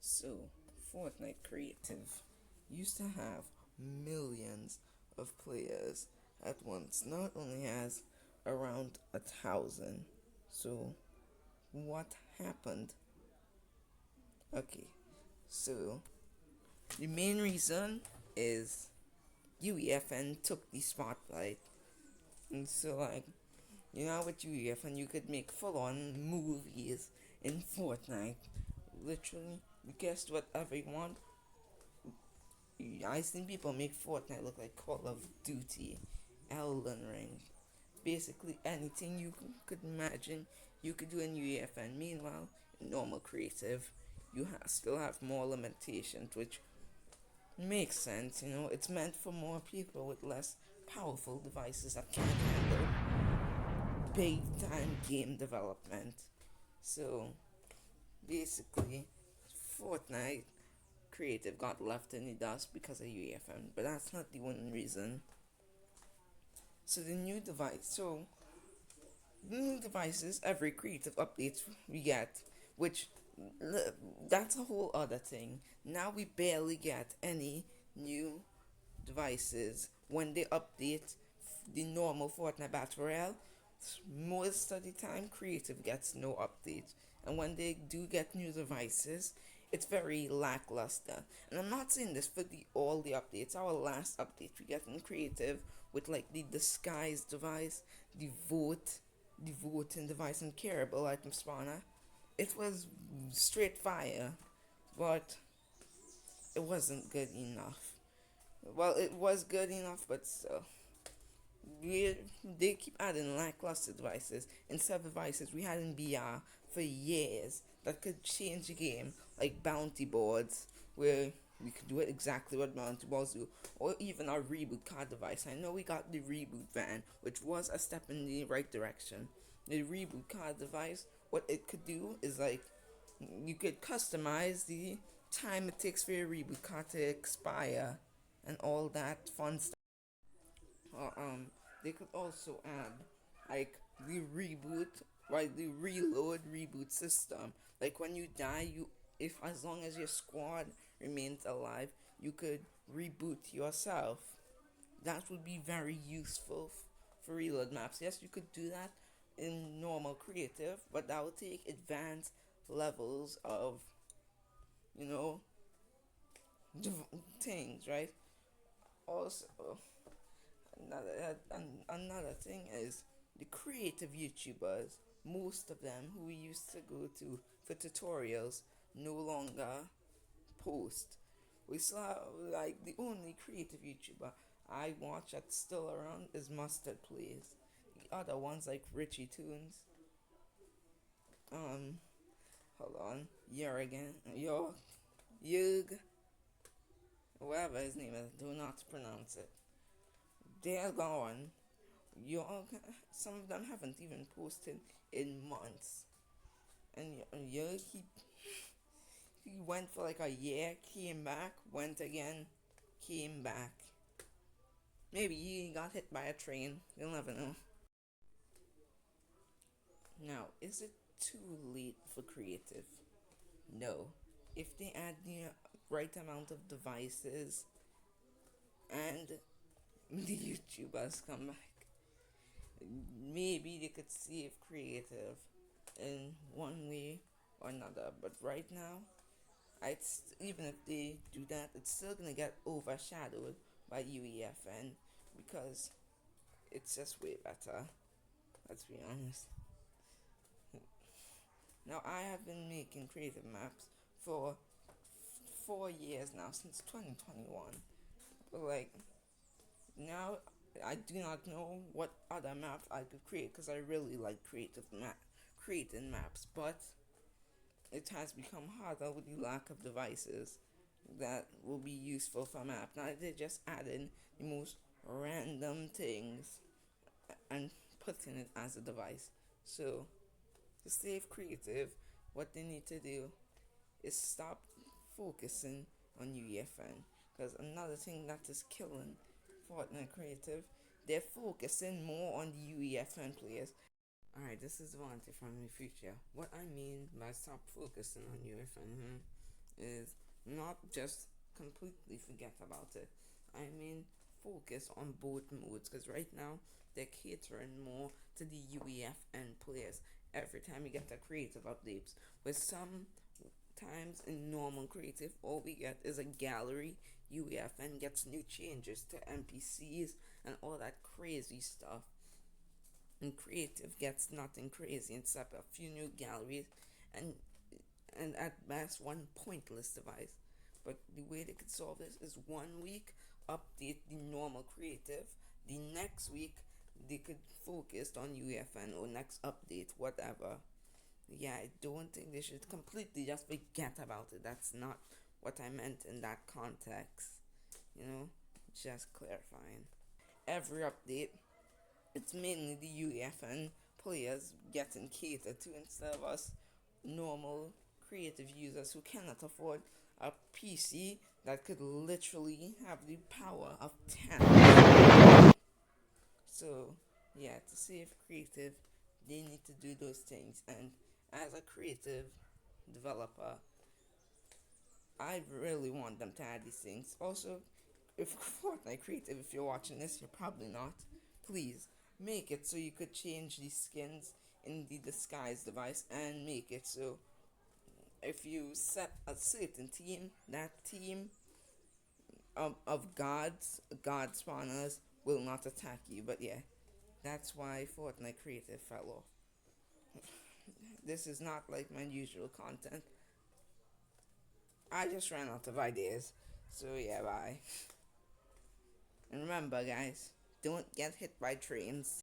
So, Fortnite Creative used to have millions of players at once. Now it only has around 1,000. So, what happened? Okay, so the main reason is UEFN took the spotlight. And so, like, with UEFN, you could make full on movies in Fortnite. Literally, you guessed whatever you want. I seen people make Fortnite look like Call of Duty, Elden Ring. Basically, anything you could imagine, you could do in UEFN. Meanwhile, in normal creative, you still have more limitations, which makes sense. It's meant for more people with less powerful devices that can handle big time game development. So, basically, Fortnite creative got left in the dust because of UEFN, but that's not the one reason. So the new devices, every creative updates we get, which that's a whole other thing. Now we barely get any new devices when they update the normal Fortnite Battle Royale. Most of the time, creative gets no updates, and when they do get new devices, it's very lackluster. And I'm not saying this for all the updates. Our last update we get in creative with like the disguise device, the voting device, and carable item spawner. It was straight fire, but it wasn't good enough. Well, it was good enough, but still. They keep adding lackluster devices instead of devices we had in BR for years that could change the game, like bounty boards, where we could do it exactly what bounty boards do, or even our reboot card device. I know we got the reboot van, which was a step in the right direction. The reboot card device, what it could do is like you could customize the time it takes for your reboot card to expire and all that fun stuff. Or they could also add like the reboot, right? The reload reboot system. Like when you die, you if as long as your squad remains alive, you could reboot yourself. That would be very useful for reload maps. Yes, you could do that in normal creative, but that would take advanced levels of you know things, right? Also, another thing is the creative YouTubers, most of them who we used to go to for tutorials, no longer post. We saw like the only creative YouTuber I watch that's still around is Mustard Plays. The other ones like Richie Tunes, um, hold on, Jurgen, Yug, whatever his name is, do not pronounce it. They're gone. You some of them haven't even posted in months, and yeah, he went for like a year, came back, went again, came back. Maybe he got hit by a train. You'll never know. Now, is it too late for creative? No. If they add the right amount of devices and the YouTubers come back, maybe they could save creative in one way or another. But right now, even if they do that, it's still gonna get overshadowed by UEFN because it's just way better. Let's be honest. Now I have been making creative maps for 4 years now, since 2021. But like now, I do not know what other maps I could create because I really like creating maps, but it has become harder with the lack of devices that will be useful for a map. Now they just add in the most random things and putting it as a device. So to save creative, what they need to do is stop focusing on UEFN. Because another thing that is killing Fortnite creative, they're focusing more on the UEFN players. Alright, this is Vontae from the future. What I mean by stop focusing on UEFN is not just completely forget about it. I mean, focus on both modes because right now they're catering more to the UEFN players every time you get a creative updates. With some times in normal creative, all we get is a gallery. UEFN gets new changes to NPCs and all that crazy stuff. And creative gets nothing crazy except a few new galleries and at best one pointless device. But the way they could solve this is 1 week update the normal creative, the next week they could focus on UEFN or next update, whatever. Yeah, I don't think they should completely just forget about it. That's not what I meant in that context. You know, just clarifying. Every update, it's mainly the UEFN players getting catered to instead of us normal creative users who cannot afford a PC that could literally have the power of 10. So, yeah, to save creative, they need to do those things. And as a creative developer, I really want them to add these things. Also, if Fortnite Creative, if you're watching this, you're probably not. Please make it so you could change these skins in the disguise device and make it so if you set a certain team, that team of god spawners will not attack you. But yeah, that's why Fortnite Creative fell off. This is not like my usual content. I just ran out of ideas. So yeah, bye. And remember, guys, don't get hit by trains.